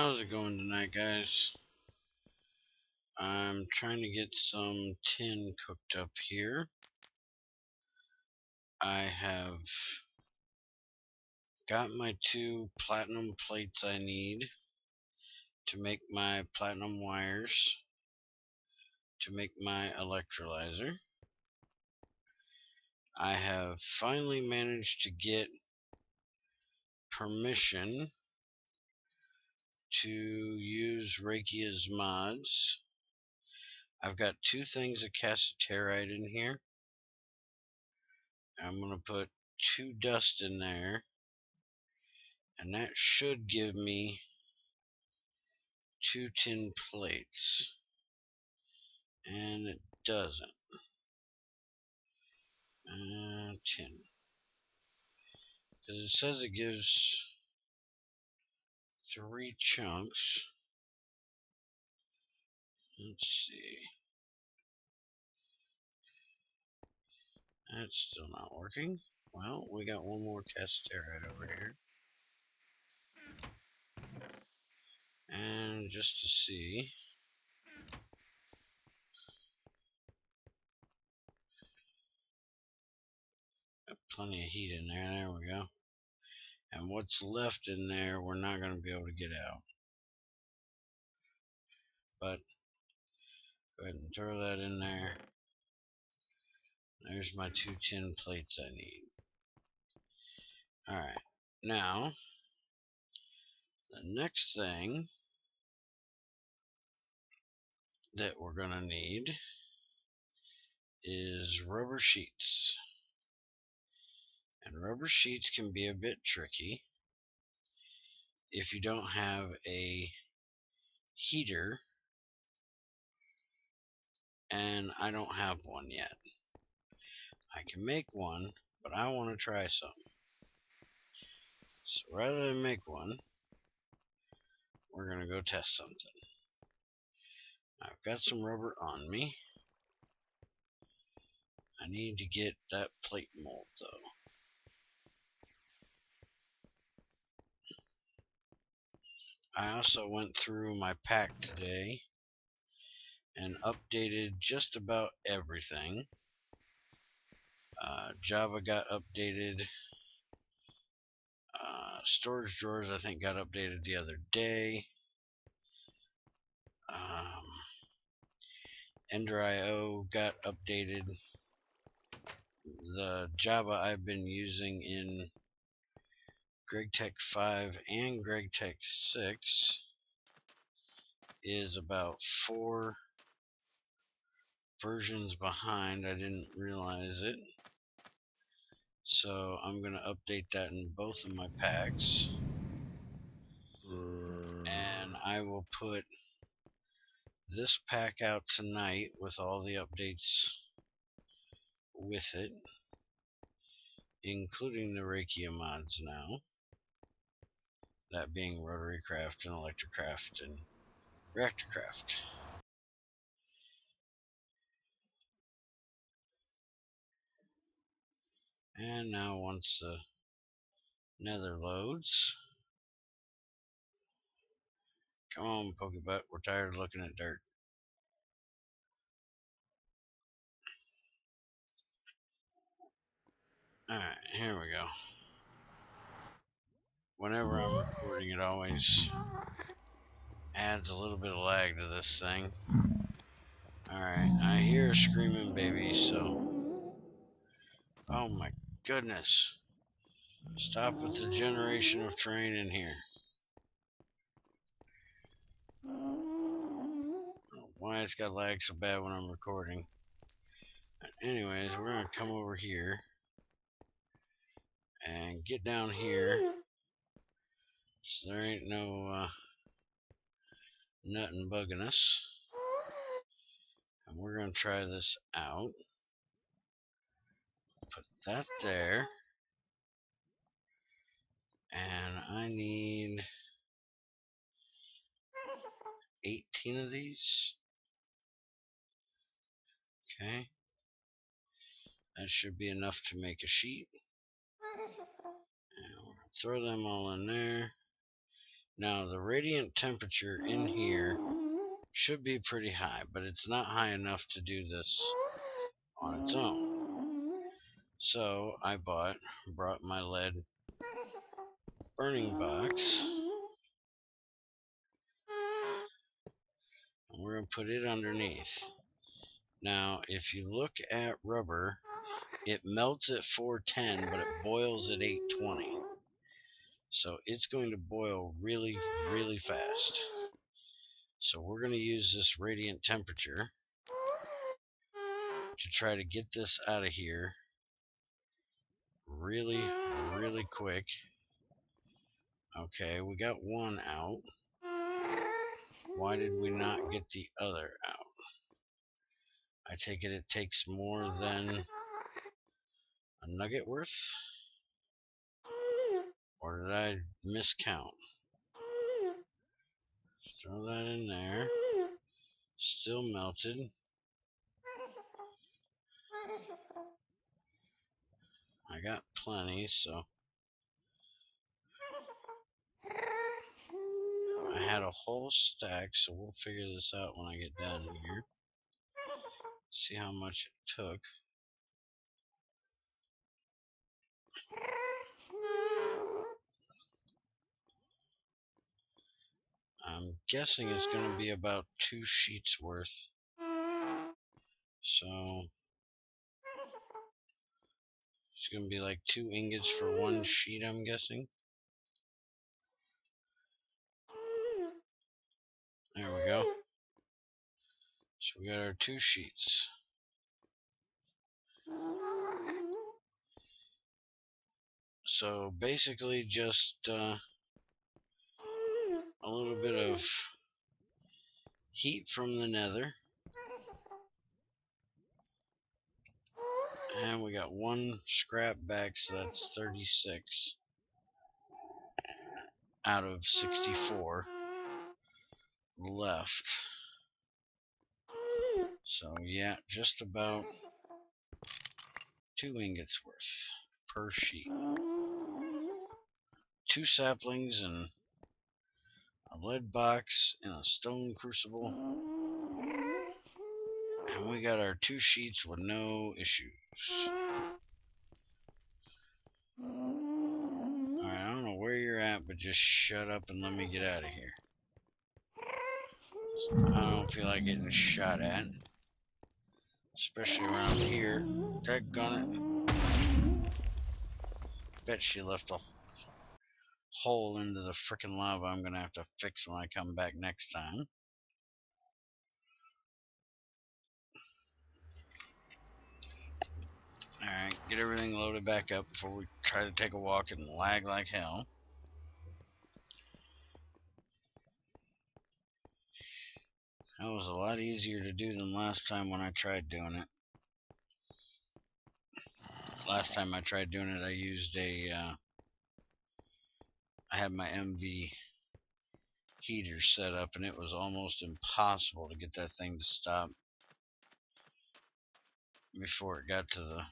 How's it going tonight, guys? I'm trying to get some tin cooked up here. I have got my 2 platinum plates I need to make my platinum wires to make my electrolyzer. I have finally managed to get permission to use Reikia's mods. I've got 2 things of cassiterite in here. I'm going to put 2 dust in there, and that should give me 2 tin plates, and it doesn't. Tin, because it says it gives 3 chunks. Let's see. That's still not working. Well, we got 1 more cassiterite over here. And just to see, got plenty of heat in there. There we go. And what's left in there, we're not going to be able to get out. But go ahead and throw that in there. There's my 2 tin plates I need. Alright, now the next thing that we're going to need is rubber sheets. And rubber sheets can be a bit tricky if you don't have a heater, and I don't have one yet. I can make one, but I want to try something. So rather than make one, we're going to go test something. I've got some rubber on me. I need to get that plate mold though. I also went through my pack today and updated just about everything. Java got updated. Storage drawers I think got updated the other day. Ender.io got updated. The Java I've been using in Gregtech 5 and Gregtech 6 is about 4 versions behind. I didn't realize it. So I'm going to update that in both of my packs. And I will put this pack out tonight with all the updates with it, including the Reikia mods now. That being Rotarycraft and Electrocraft and Reactorcraft. And now once the nether loads, come on Pokebutt, we're tired of looking at dirt. Alright, here we go. Whenever I'm recording, it always adds a little bit of lag to this thing. Alright, I hear a screaming baby, so... Oh my goodness. Stop with the generation of terrain in here. I don't know why it's got lag so bad when I'm recording. Anyways, we're going to come over here and get down here. So there ain't no nothing bugging us. And we're going to try this out. Put that there. And I need 18 of these. Okay. That should be enough to make a sheet. And we'll throw them all in there. Now the radiant temperature in here should be pretty high, but it's not high enough to do this on its own. So I brought my lead burning box, and we're going to put it underneath. Now if you look at rubber, it melts at 410, but it boils at 820. So it's going to boil really, really fast. So we're going to use this radiant temperature to try to get this out of here really, really quick. Okay, we got one out. Why did we not get the other out? I take it takes more than a nugget worth? Or did I miscount? Throw that in there. Still melted. I got plenty, so I had a whole stack, so we'll figure this out when I get down here. See how much it took. I'm guessing it's going to be about 2 sheets worth. So it's going to be like 2 ingots for 1 sheet, I'm guessing. There we go. So we got our 2 sheets. So basically just a little bit of heat from the nether. And we got 1 scrap back, so that's 36 out of 64 left. So yeah, just about 2 ingots worth per sheet. 2 saplings and a lead box and a stone crucible. And we got our 2 sheets with no issues. Alright, I don't know where you're at, but just shut up and let me get out of here. I don't feel like getting shot at. Especially around here. Daggone it. Bet she left a hole into the frickin' lava I'm gonna have to fix when I come back next time. Alright, get everything loaded back up before we try to take a walk and lag like hell. That was a lot easier to do than last time when I tried doing it. Last time I tried doing it, I used I had my MV heater set up, and it was almost impossible to get that thing to stop before it got to the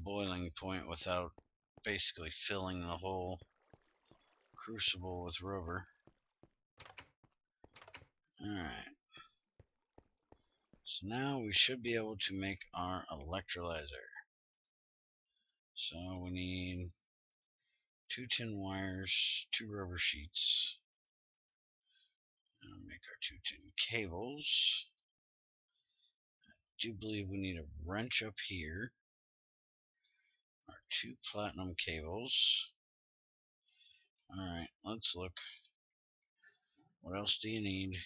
boiling point without basically filling the whole crucible with rubber. Alright. So now we should be able to make our electrolyzer. So we need 2 tin wires, 2 rubber sheets. And make our 2 tin cables. I do believe we need a wrench up here. Our 2 platinum cables. Alright, let's look. What else do you need?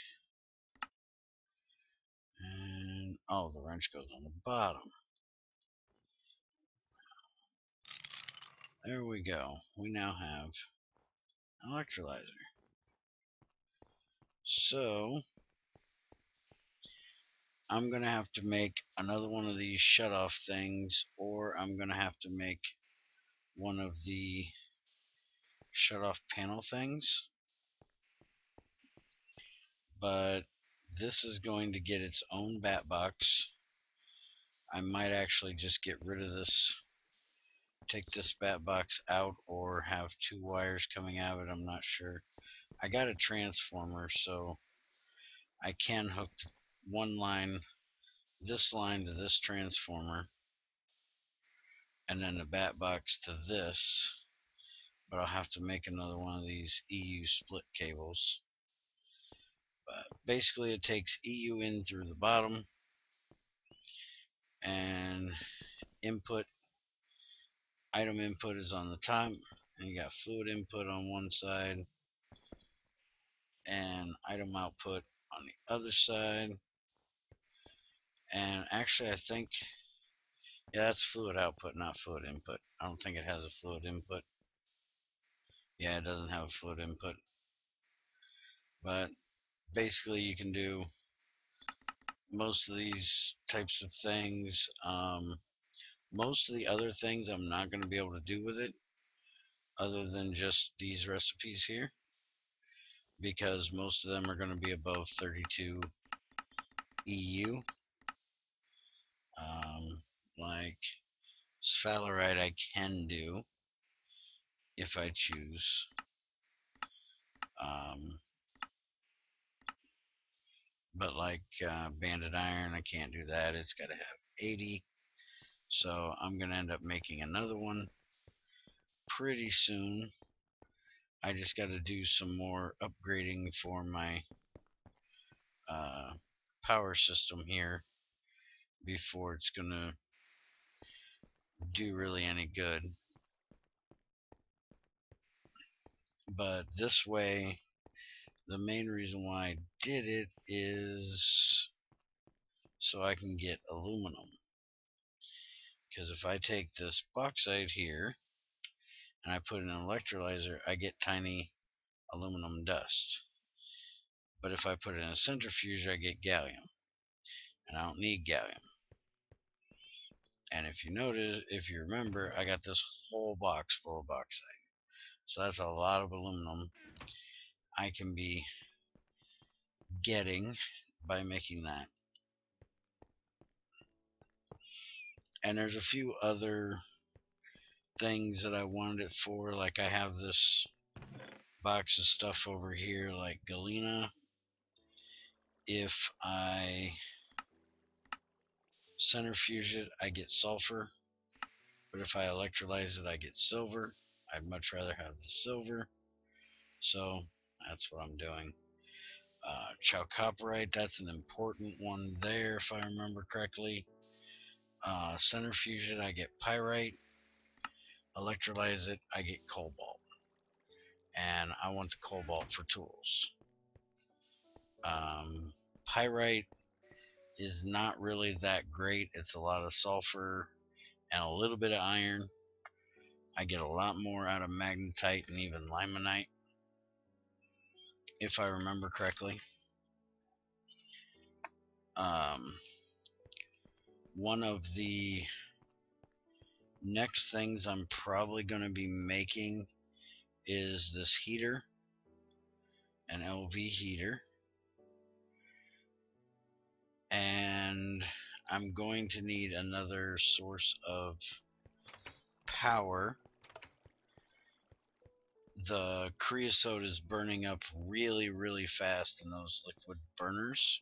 And oh, the wrench goes on the bottom. There we go. We now have an electrolyzer. So I'm gonna have to make another one of these shut-off things, or I'm gonna have to make one of the shut-off panel things. But this is going to get its own bat box. I might actually just get rid of this, take this bat box out, or have 2 wires coming out of it. I'm not sure. I got a transformer, so I can hook one line, this line to this transformer, and then the bat box to this, but I'll have to make another one of these EU split cables. But basically it takes EU in through the bottom, and input, item input is on the top, and you got fluid input on one side and item output on the other side. And actually I think, yeah, that's fluid output, not fluid input. I don't think it has a fluid input. Yeah, it doesn't have a fluid input. But basically you can do most of these types of things. Most of the other things I'm not going to be able to do with it other than just these recipes here, because most of them are going to be above 32 EU. Like sphalerite I can do if I choose. But like banded iron, I can't do that. It's got to have 80. So I'm going to end up making another one pretty soon. I just got to do some more upgrading for my power system here before it's going to do really any good. But this way, the main reason why I did it is so I can get aluminum. Because if I take this bauxite here and I put in an electrolyzer, I get tiny aluminum dust. But if I put it in a centrifuge, I get gallium. And I don't need gallium. And if you notice, if you remember, I got this whole box full of bauxite. So that's a lot of aluminum I can be getting by making that. And there's a few other things that I wanted it for, like I have this box of stuff over here like galena. If I centrifuge it, I get sulfur, but if I electrolyze it, I get silver. I'd much rather have the silver, so that's what I'm doing. Chalcopyrite, that's an important one there if I remember correctly. Centrifuge it, I get pyrite. Electrolyze it, I get cobalt. And I want the cobalt for tools. Pyrite is not really that great. It's a lot of sulfur and a little bit of iron. I get a lot more out of magnetite and even limonite, if I remember correctly. One of the next things I'm probably going to be making is this heater, an LV heater. And I'm going to need another source of power. The creosote is burning up really, really fast in those liquid burners.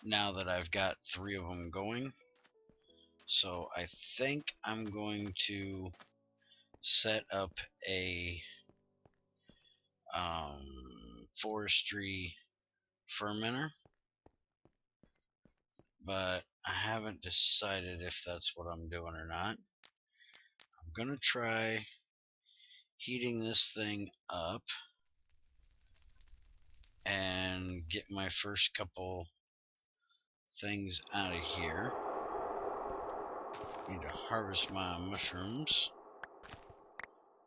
Now that I've got 3 of them going. So I think I'm going to set up a forestry fermenter, but I haven't decided if that's what I'm doing or not. I'm gonna try heating this thing up and get my first couple things out of here. Need to harvest my mushrooms.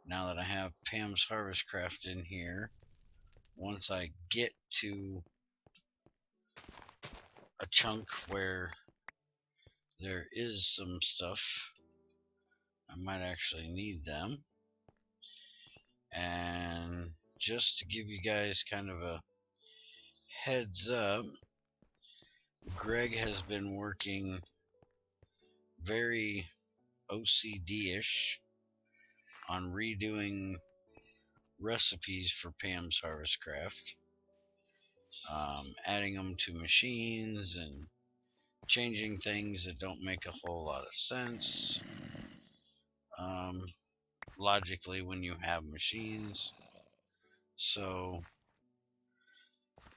Now that I have Pam's Harvest Craft in here, once I get to a chunk where there is some stuff, I might actually need them. And just to give you guys kind of a heads up, Greg has been working very OCD-ish on redoing recipes for Pam's Harvest Craft, adding them to machines and changing things that don't make a whole lot of sense logically when you have machines. So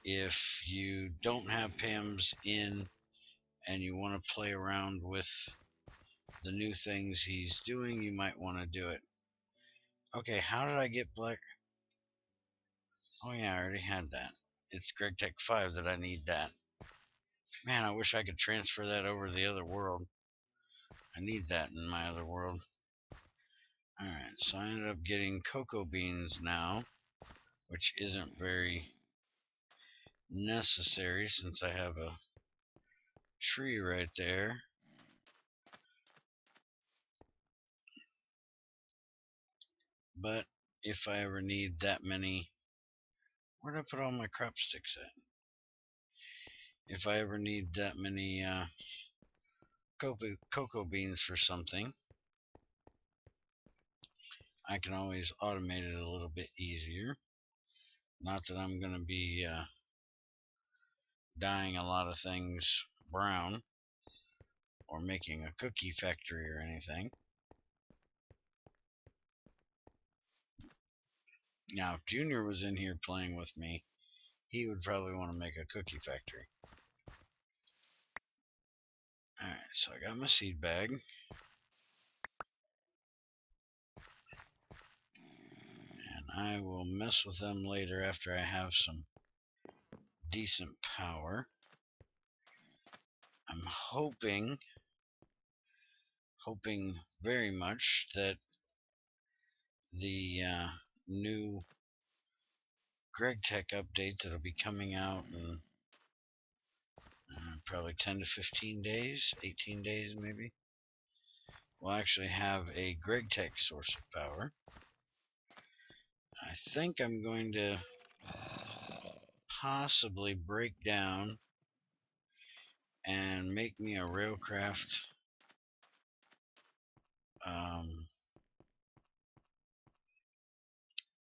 if you don't have Pam's in and you want to play around with the new things he's doing, you might want to do it. Okay, how did I get black? Oh yeah, I already had that. It's Gregtech 5 that I need that. Man, I wish I could transfer that over to the other world. I need that in my other world. Alright, so I ended up getting cocoa beans now, which isn't very necessary since I have a tree right there. But if I ever need that many, where'd I put all my crop sticks at? If I ever need that many cocoa beans for something, I can always automate it a little bit easier. Not that I'm going to be dyeing a lot of things brown or making a cookie factory or anything. Now, if Junior was in here playing with me, he would probably want to make a cookie factory. Alright, so I got my seed bag. And I will mess with them later after I have some decent power. I'm hoping very much that the new Gregtech update that'll be coming out in probably 10 to 15 days, 18 days maybe, will actually have a Gregtech source of power. I think I'm going to possibly break down and make me a railcraft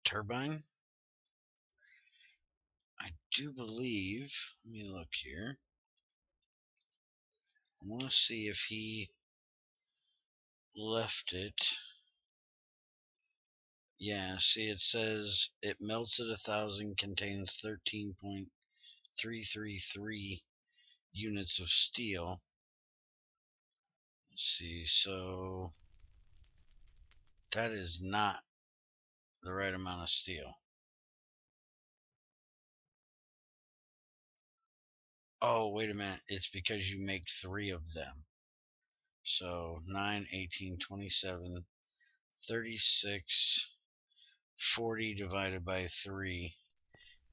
turbine. I do believe, let me look here. I want to see if he left it. Yeah, see, it says it melts at 1,000, contains 13.333 units of steel. Let's see, so that is not the right amount of steel. Oh, wait a minute. It's because you make 3 of them. So 9, 18, 27, 36, 40 divided by 3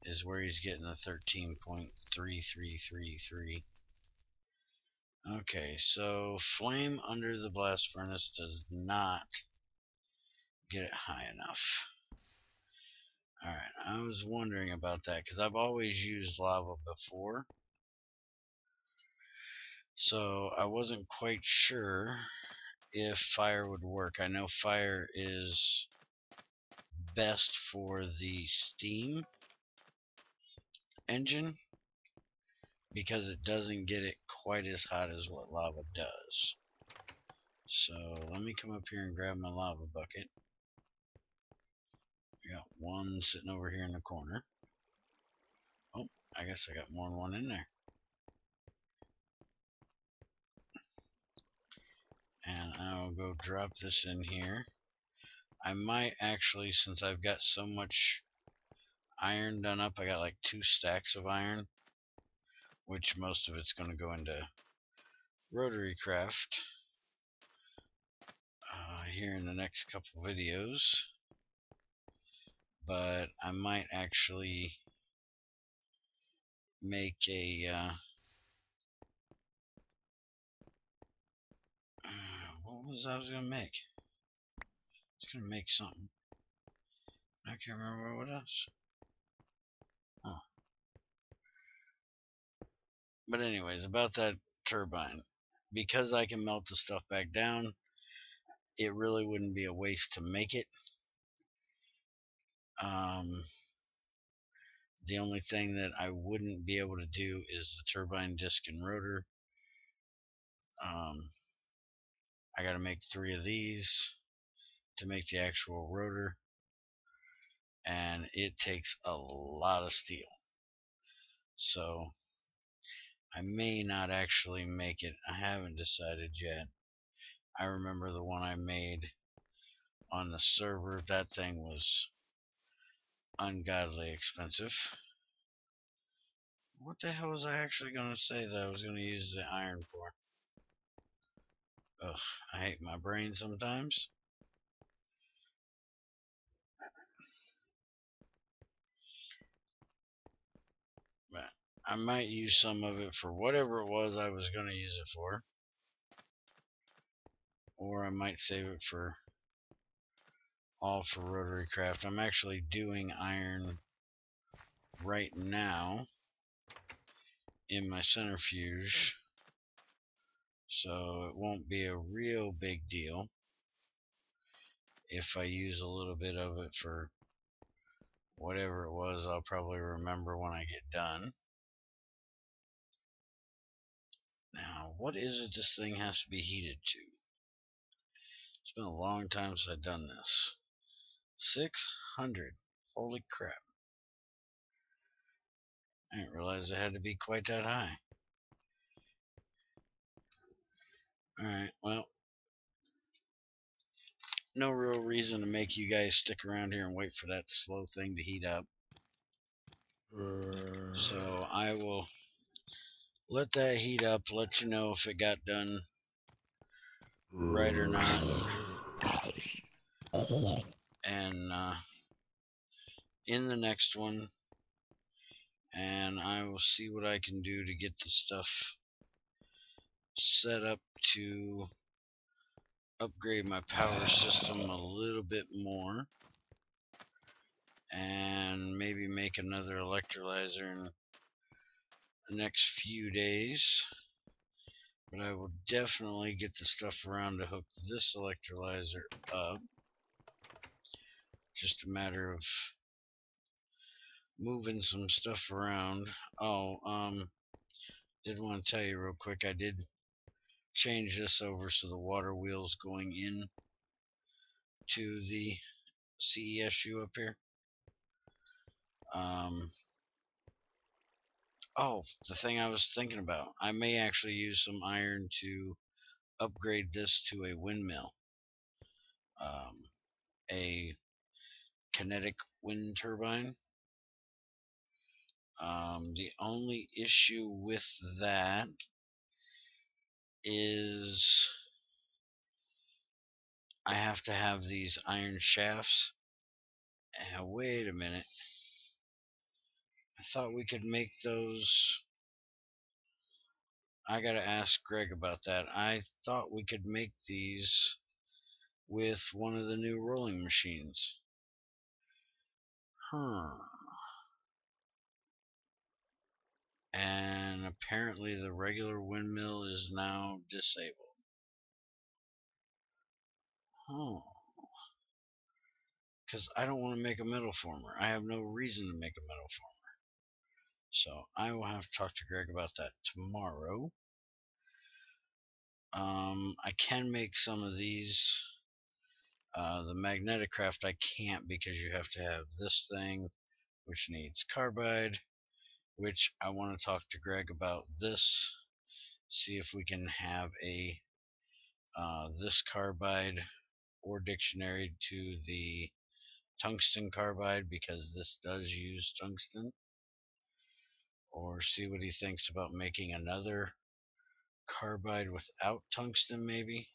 is where he's getting the 13.3333. Okay, so flame under the blast furnace does not get it high enough. Alright, I was wondering about that because I've always used lava before. So I wasn't quite sure if fire would work. I know fire is best for the steam engine because it doesn't get it quite as hot as what lava does. So let me come up here and grab my lava bucket. We got one sitting over here in the corner. Oh, I guess I got more than one in there. And I'll go drop this in here. I might actually, since I've got so much iron done up, I got like 2 stacks of iron, which most of it's going to go into rotary craft here in the next couple videos. But I might actually make a what was I was gonna make? I was gonna make something. I can't remember what it was. Oh. But anyways, about that turbine, because I can melt the stuff back down, it really wouldn't be a waste to make it. The only thing that I wouldn't be able to do is the turbine disc and rotor. I got to make 3 of these to make the actual rotor, and it takes a lot of steel. So I may not actually make it. I haven't decided yet. I remember the one I made on the server. That thing was ungodly expensive. What the hell was I actually going to say that I was going to use the iron for? Ugh, I hate my brain sometimes. But I might use some of it for whatever it was I was going to use it for. Or I might save it for all for rotary craft. I'm actually doing iron right now in my centrifuge, so it won't be a real big deal if I use a little bit of it for whatever it was. I'll probably remember when I get done. Now, what is it this thing has to be heated to? It's been a long time since I've done this. 600. Holy crap. I didn't realize it had to be quite that high. Alright, well, no real reason to make you guys stick around here and wait for that slow thing to heat up. So I will let that heat up, let you know if it got done right or not. And in the next one, and I will see what I can do to get the stuff set up to upgrade my power system a little bit more, and maybe make another electrolyzer in the next few days. But I will definitely get the stuff around to hook this electrolyzer up. Just a matter of moving some stuff around. Did want to tell you real quick, I did change this over so the water wheel's going in to the CESU up here. The thing I was thinking about, I may actually use some iron to upgrade this to a windmill, a kinetic wind turbine. The only issue with that is I have to have these iron shafts. Wait a minute. I thought we could make those. I gotta ask Greg about that. I thought we could make these with one of the new rolling machines. And apparently the regular windmill is now disabled. Because I don't want to make a metal former. I have no reason to make a metal former. So I will have to talk to Greg about that tomorrow. I can make some of these. The magnetic craft I can't, because you have to have this thing, which needs carbide, which I want to talk to Greg about this. See if we can have a this carbide or dictionary to the tungsten carbide, because this does use tungsten. Or see what he thinks about making another carbide without tungsten, maybe.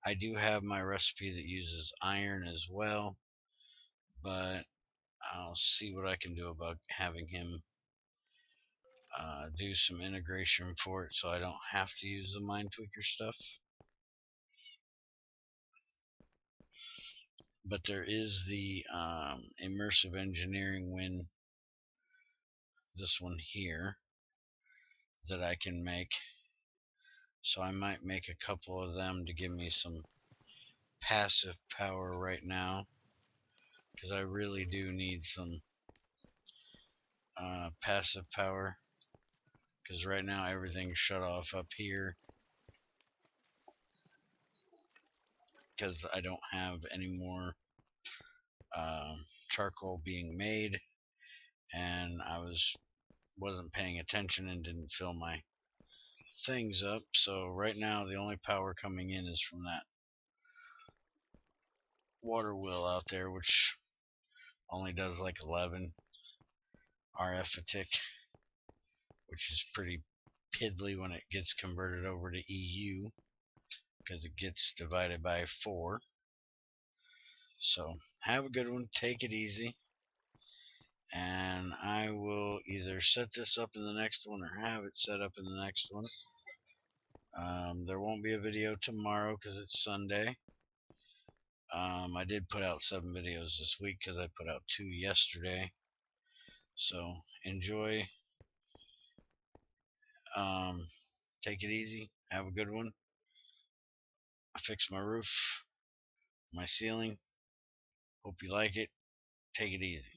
I do have my recipe that uses iron as well, but I'll see what I can do about having him do some integration for it so I don't have to use the Mind Tweaker stuff. But there is the immersive engineering win, this one here, that I can make. So I might make a couple of them to give me some passive power right now because I really do need some passive power, because right now everything's shut off up here because I don't have any more charcoal being made, and I wasn't paying attention and didn't fill my things up. So right now the only power coming in is from that water wheel out there, which only does like 11 RF a tick, which is pretty piddly when it gets converted over to EU, because it gets divided by 4. So have a good one, take it easy, and I will either set this up in the next one or have it set up in the next one. There won't be a video tomorrow because it's Sunday. I did put out 7 videos this week because I put out 2 yesterday. So enjoy. Take it easy. Have a good one. I fixed my roof, my ceiling. Hope you like it. Take it easy.